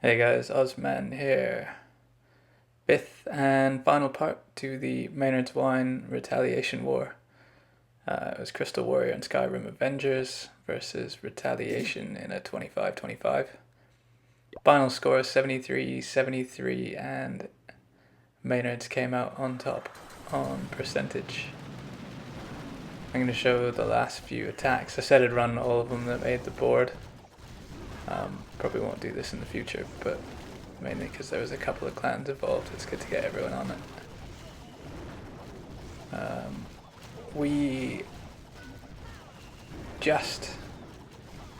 Hey guys, Ozman here. Fifth and final part to the Maynards Wine Retaliation War. It was Crystal Warrior and Skyrim Avengers versus Retaliation in a 25-25. Final score 73-73 and Maynards came out on top on percentage. I'm going to show the last few attacks. I said I'd run all of them that made the board. Probably won't do this in the future, but mainly because there was a couple of clans involved, it's good to get everyone on it. We just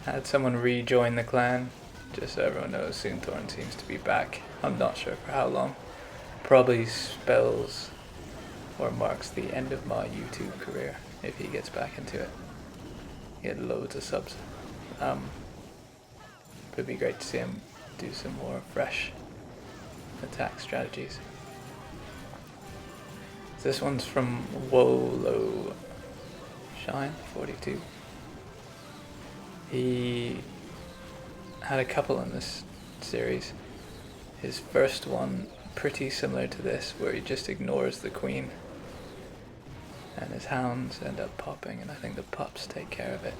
had someone rejoin the clan, just so everyone knows. Soonthorn seems to be back. I'm not sure for how long. Probably spells or marks the end of my YouTube career if he gets back into it. He had loads of subs. It would be great to see him do some more fresh attack strategies. This one's from Wolo Shine 42. He had a couple in this series. His first one pretty similar to this, where he just ignores the queen and his hounds end up popping, and I think the pups take care of it.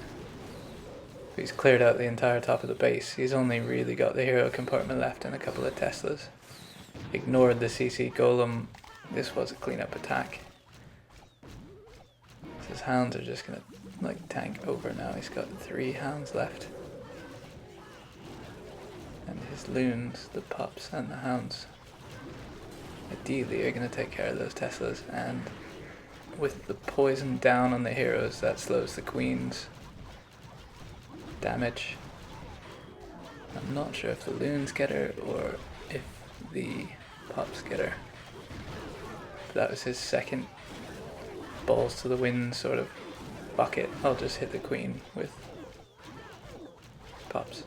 He's cleared out the entire top of the base. He's only really got the hero compartment left and a couple of Teslas. Ignored the CC golem. This was a cleanup attack. His hounds are just gonna tank over now. He's got 3 hounds left. And his loons, the pups and the hounds, ideally are gonna take care of those Teslas, and with the poison down on the heroes, that slows the queens damage. I'm not sure if the loons get her or if the pups get her. But that was his second balls to the wind sort of bucket. I'll just hit the queen with pups.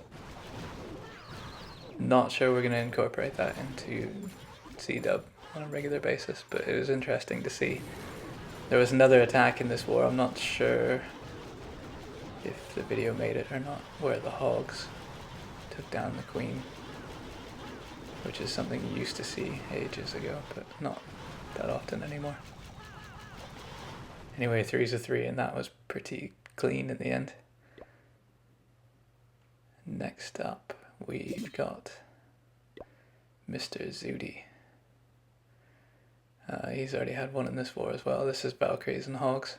Not sure we're going to incorporate that into C-dub on a regular basis, but it was interesting to see. There was another attack in this war, I'm not sure if the video made it or not, where the hogs took down the queen, which is something you used to see ages ago, but not that often anymore. Anyway, 3's a 3, and that was pretty clean in the end. Next up, we've got Mr. Zudi. He's already had one in this war as well. This is Valkyries and Hogs.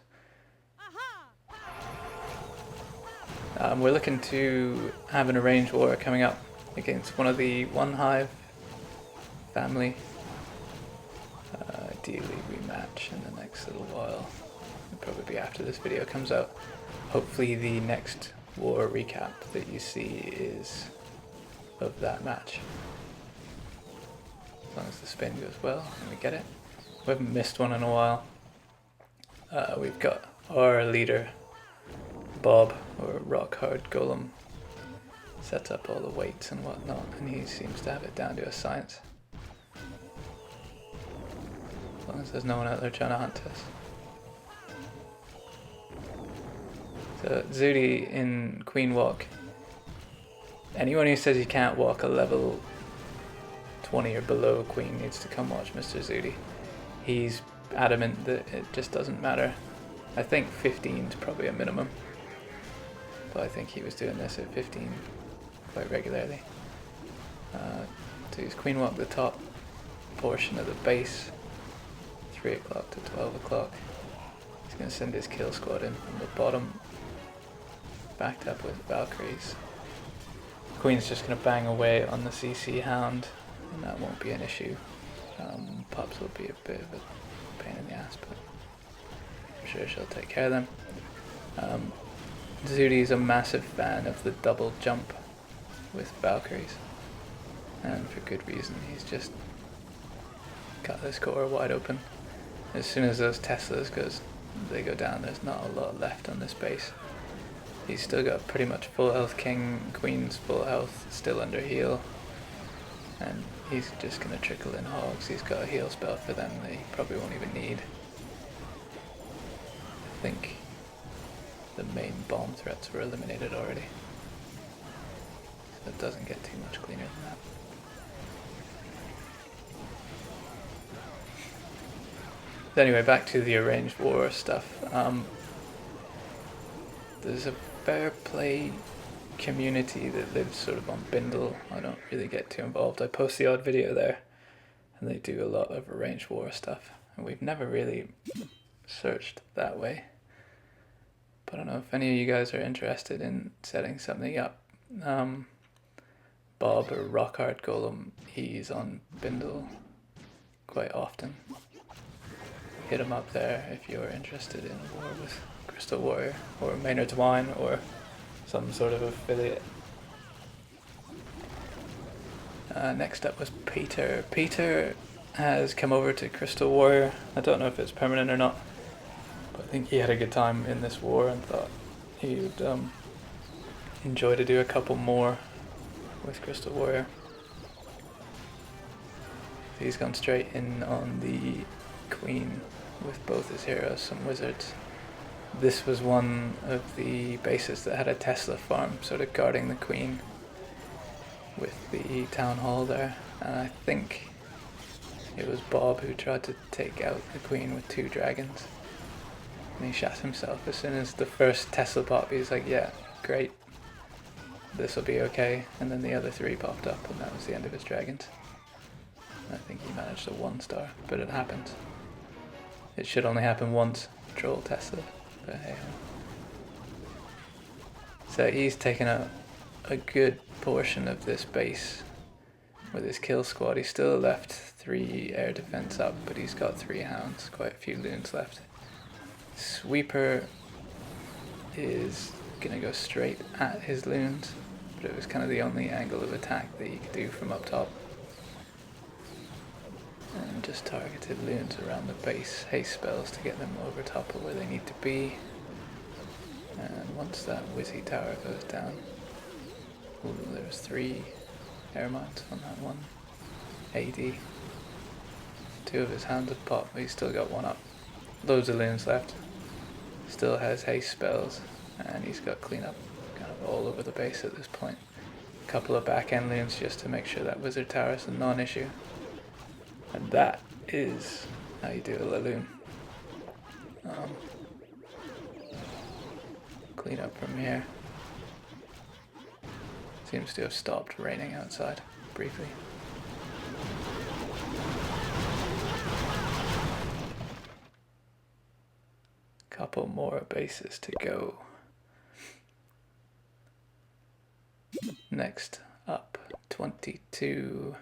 We're looking to have an arranged war coming up against one of the One Hive family. Ideally rematch in the next little while. It'll probably be after this video comes out. Hopefully the next war recap that you see is of that match. As long as the spin goes well and we get it. We haven't missed one in a while. We've got our leader, Bob, or Rock Hard Golem, sets up all the weights and whatnot, and he seems to have it down to a science. As long as there's no one out there trying to hunt us. So Zudi in Queen Walk. Anyone who says you can't walk a level 20 or below Queen needs to come watch Mr. Zudi. He's adamant that it just doesn't matter. I think 15 is probably a minimum, but I think he was doing this at 15 quite regularly. So he's Queen Walk the top portion of the base, 3 o'clock to 12 o'clock. He's going to send his kill squad in from the bottom, backed up with Valkyries. Queen's just going to bang away on the CC Hound, and that won't be an issue. Pups will be a bit of a pain in the ass, but I'm sure she'll take care of them. Zudi's a massive fan of the double jump with Valkyries, and for good reason. He's just got this core wide open. As soon as those Teslas go down, there's not a lot left on this base. He's still got pretty much full health King, Queen's full health, still under heal, and he's just going to trickle in Hogs. He's got a heal spell for them that he probably won't even need. I think the main bomb threats were eliminated already, so it doesn't get too much cleaner than that. So anyway, back to the arranged war stuff. There's a fair play community that lives sort of on Bindle. I don't really get too involved. I post the odd video there, and they do a lot of arranged war stuff. And we've never really searched that way. But I don't know if any of you guys are interested in setting something up. Bob or Rockhard Golem, he's on Bindle quite often. Hit him up there if you're interested in a war with Crystal Warrior or Maynard's Wine or some sort of affiliate. Next up was Peter. Peter has come over to Crystal Warrior. I don't know if it's permanent or not, but I think he had a good time in this war and thought he would enjoy to do a couple more with Crystal Warrior. He's gone straight in on the Queen with both his heroes, some wizards. This was one of the bases that had a Tesla farm sort of guarding the Queen with the town hall there, and I think it was Bob who tried to take out the Queen with 2 dragons, and he shot himself as soon as the first Tesla popped. He's like, yeah, great, this will be okay, and then the other 3 popped up and that was the end of his dragons. I think he managed a 1-star, but it happened. It should only happen once, troll Tesla, but hey. So he's taken a good portion of this base with his kill squad. He's still left 3 air defense up, but he's got 3 hounds, quite a few loons left. Sweeper is gonna go straight at his loons, but it was kind of the only angle of attack that he could do from up top. And just targeted loons around the base, haste spells to get them over top of where they need to be. And once that Wizzy tower goes down, ooh, there's 3 air mines on that one. AD. 2 of his hands have popped, but he's still got 1 up. Loads of loons left. Still has haste spells, and he's got cleanup kind of all over the base at this point. A couple of back end loons just to make sure that wizard tower is a non-issue. And that is how you do a Laloon. Clean up from here. Seems to have stopped raining outside briefly. Couple more bases to go. Next up, 22.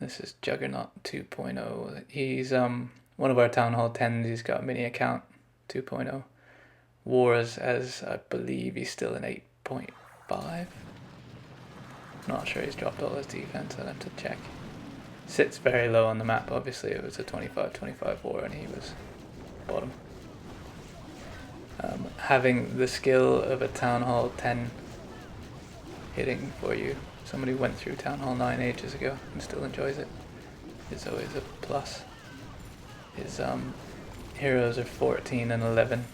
This is Juggernaut 2.0. He's one of our Town Hall 10s. He's got a mini account 2.0. Wars, as I believe he's still in 8.5. Not sure he's dropped all his defense. I'd have to check. Sits very low on the map. Obviously, it was a 25-25 war, and he was bottom. Having the skill of a Town Hall 10 hitting for you, somebody who went through Town Hall 9 ages ago and still enjoys it, is always a plus. His heroes are 14 and 11,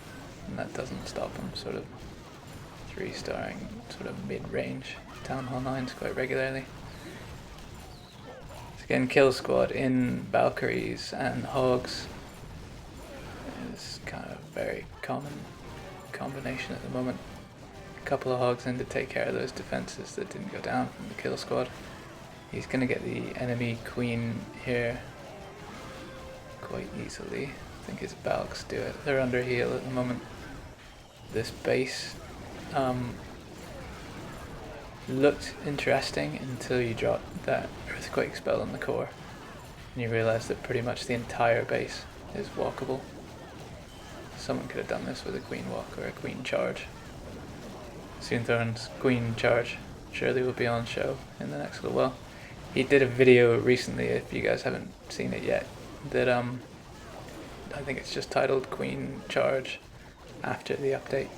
and that doesn't stop him sort of 3-starring sort of mid-range Town Hall 9s quite regularly. So again, kill squad in Valkyries and Hogs is kind of very common combination at the moment. A couple of Hogs in to take care of those defenses that didn't go down from the kill squad. He's going to get the enemy Queen here quite easily. I think his Balks do it. They're under heal at the moment. This base looked interesting until you dropped that Earthquake spell on the core and you realize that pretty much the entire base is walkable. Someone could have done this with a Queen walk or a Queen charge. Soonthorn's Queen charge surely will be on show in the next little while. He did a video recently, if you guys haven't seen it yet, that I think it's just titled Queen Charge after the update.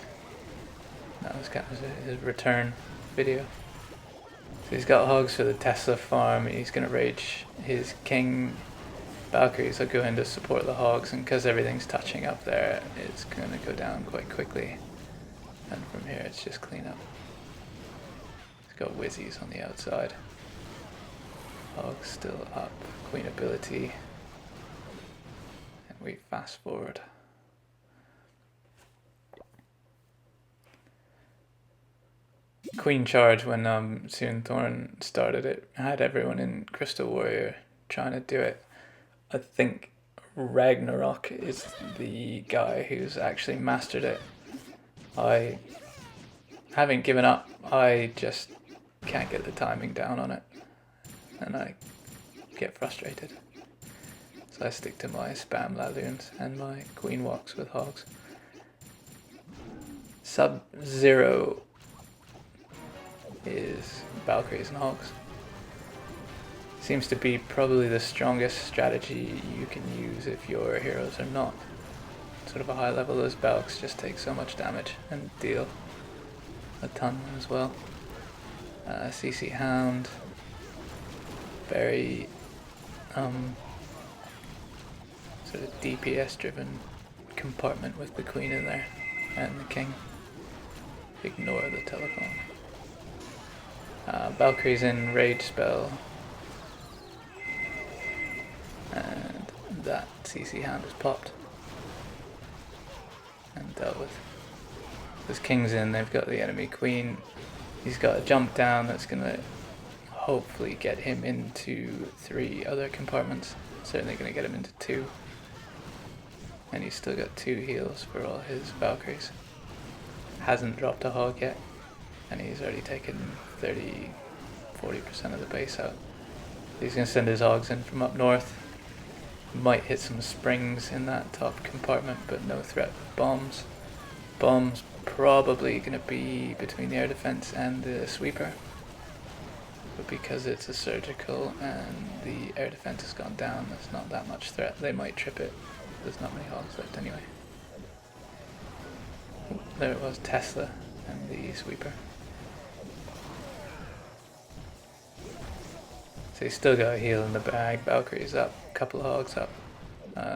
That was kind of his return video. So he's got Hogs for the Tesla farm. He's going to rage his King Valkyries will go in to support the Hogs, and because everything's touching up there, it's going to go down quite quickly. And from here it's just clean up. He's got Wizzies on the outside. Hogs still up. Queen ability. we fast forward. Queen charge when Soon Thorn started it had everyone in Crystal Warrior trying to do it. I think Ragnarok is the guy who's actually mastered it. I haven't given up, I just can't get the timing down on it and I get frustrated. So I stick to my spam Laloons and my Queen walks with Hogs. Sub-Zero is Valkyries and Hogs. Seems to be probably the strongest strategy you can use if your heroes are not sort of a high level, as Valks just take so much damage and deal a ton as well. CC Hound, very sort of DPS driven compartment with the Queen in there and the King. Ignore the telephone. Valkyrie's in Rage spell, and that CC Hound is popped and dealt with. This King's in, they've got the enemy Queen. He's got a jump down that's gonna hopefully get him into 3 other compartments. Certainly gonna get him into 2. And he's still got 2 heals for all his Valkyries. Hasn't dropped a Hog yet, and he's already taken 30-40% of the base out. He's gonna send his Hogs in from up north. Might hit some springs in that top compartment, but no threat with bombs. Bombs probably going to be between the air defense and the sweeper, but because it's a surgical and the air defense has gone down, there's not that much threat. They might trip it. There's not many Hogs left anyway. Ooh, there it was, Tesla and the sweeper. So he's still got a heal in the bag. Valkyrie's up, a couple of Hogs up.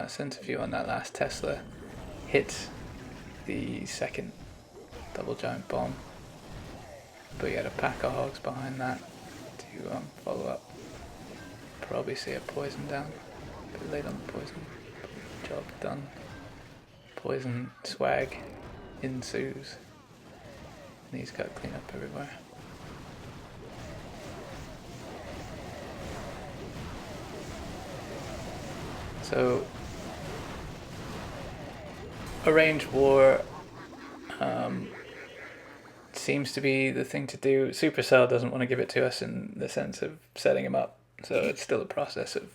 Sent a few on that last Tesla. Hits the second double giant bomb, but you had a pack of Hogs behind that to follow up. Probably see a poison down. A bit late on the poison. Job done. Poison swag ensues. And he's got cleanup everywhere. So, a range war seems to be the thing to do. Supercell doesn't want to give it to us in the sense of setting him up, so it's still a process of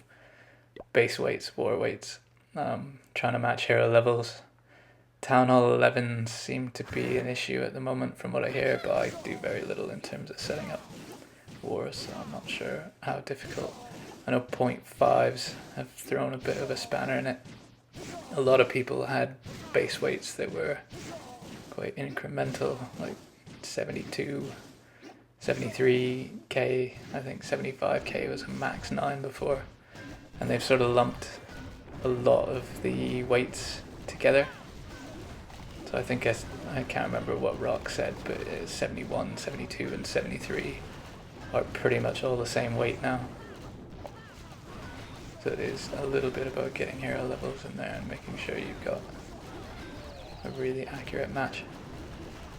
base weights, war weights, trying to match hero levels. Town Hall 11s seem to be an issue at the moment from what I hear, but I do very little in terms of setting up wars, so I'm not sure how difficult. I know 0.5s have thrown a bit of a spanner in it. A lot of people had base weights that were quite incremental, like 72, 73k, I think 75k was a max 9 before, and they've sort of lumped a lot of the weights together. So I think I can't remember what Rock said, but it's 71, 72 and 73 are pretty much all the same weight now. So it is a little bit about getting hero levels in there and making sure you've got a really accurate match.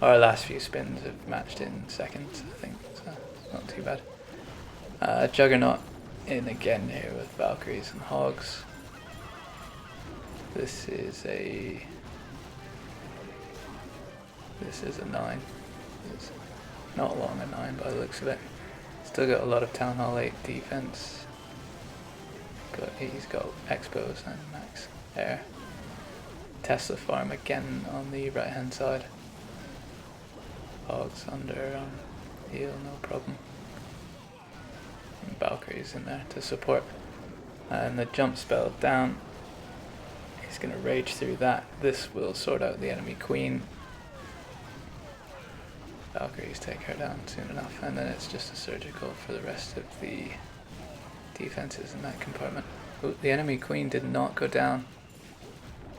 Our last few spins have matched in seconds, I think, so not too bad. Juggernaut in again here with Valkyries and Hogs. This is a 9. It's not long a 9 by the looks of it. Still got a lot of Town Hall 8 defense, but he's got Expos and max air. Tesla farm again on the right hand side. Hogs under heal, no problem. And Valkyrie's in there to support. And the jump spell down. He's going to rage through that. This will sort out the enemy Queen. Valkyries take her down soon enough, and then it's just a surgical for the rest of the defenses in that compartment. Ooh, the enemy Queen did not go down.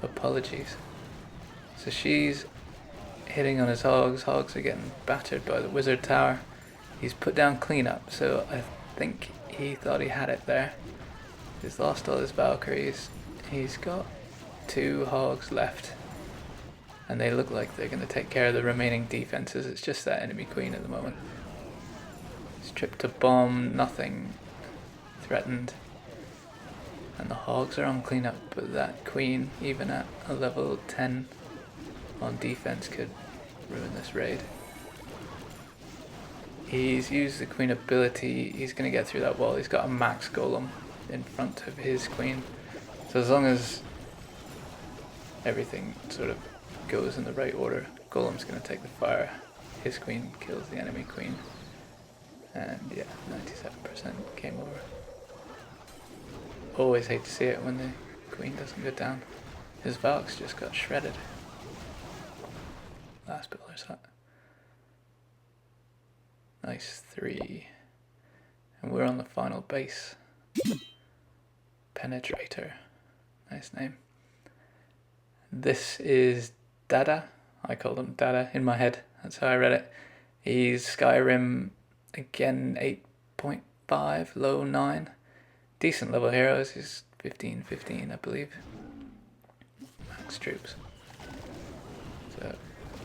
Apologies. So she's hitting on his Hogs. Hogs are getting battered by the Wizard Tower. He's put down cleanup, so I think he thought he had it there. He's lost all his Valkyries. He's got 2 hogs left. And they look like they're going to take care of the remaining defenses. It's just that enemy queen at the moment. It's tripped to bomb, nothing threatened. And the hogs are on cleanup, but that queen, even at a level 10 on defense, could ruin this raid. He's used the queen ability, he's going to get through that wall. He's got a max golem in front of his queen. So as long as everything sort of goes in the right order, golem's going to take the fire. His queen kills the enemy queen. And yeah, 97% game over. Always hate to see it when the queen doesn't go down. His Valks just got shredded. Last builder's hut. Nice 3. And we're on the final base. Penetrator. Nice name. This is Dada. I called him Dada in my head. That's how I read it. He's Skyrim, again 8.5, low 9. Decent level heroes. He's 15, I believe. Max troops. So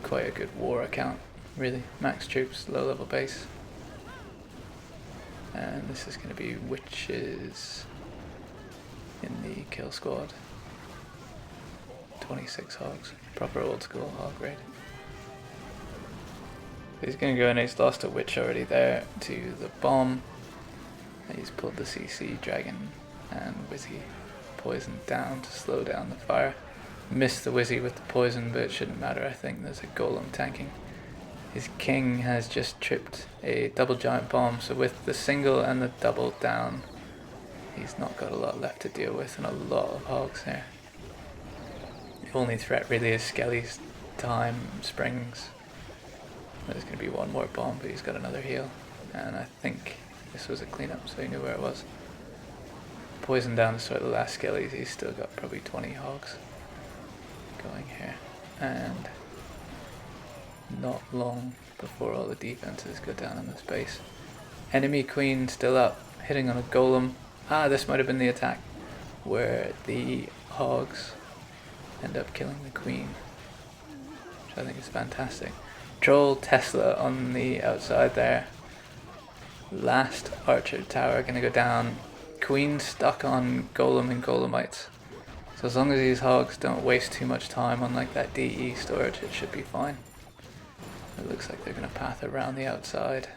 quite a good war account, really. Max troops, low level base. And this is going to be witches in the kill squad. 26 hogs. Proper old school hog raid. He's going to go and he's lost a witch already there to the bomb. He's pulled the CC dragon and Wizzy poisoned down to slow down the fire. Missed the Wizzy with the poison, but it shouldn't matter. I think there's a golem tanking. His king has just tripped a double giant bomb, so with the single and the double down, he's not got a lot left to deal with, and a lot of hogs here. The only threat really is Skelly's time springs. There's going to be one more bomb, but he's got another heal, and I think this was a cleanup, so he knew where it was. Poison down to sort of the last Skellies. He's still got probably 20 hogs going here, and not long before all the defenses go down in this base. Enemy queen still up, hitting on a golem. This might have been the attack where the hogs end up killing the queen, which I think is fantastic. Troll Tesla on the outside there. Last archer tower gonna go down. Queen stuck on golem and golemites. So as long as these hogs don't waste too much time on like that DE storage, it should be fine. It looks like they're gonna path around the outside.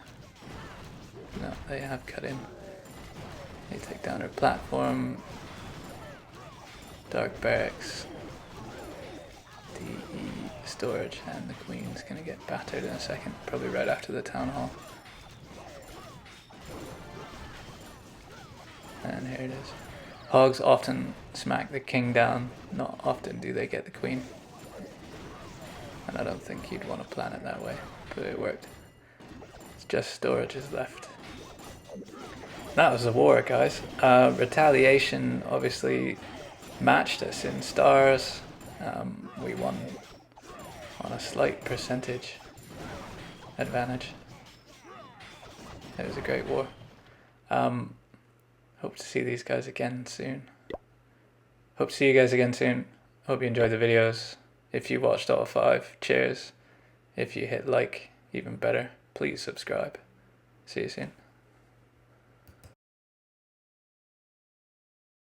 No, they have cut in. They take down her platform. Dark barracks. DE storage, and the queen's gonna get battered in a second, probably right after the town hall. And here it is. Hogs often smack the king down, not often do they get the queen. And I don't think you'd want to plan it that way, but it worked. It's just storage is left. That was the war, guys. Retaliation obviously matched us in stars. We won on a slight percentage advantage. It was a great war. Hope to see these guys again soon. Hope to see you guys again soon. Hope you enjoyed the videos. If you watched all 5, cheers. If you hit like, even better. Please subscribe. See you soon.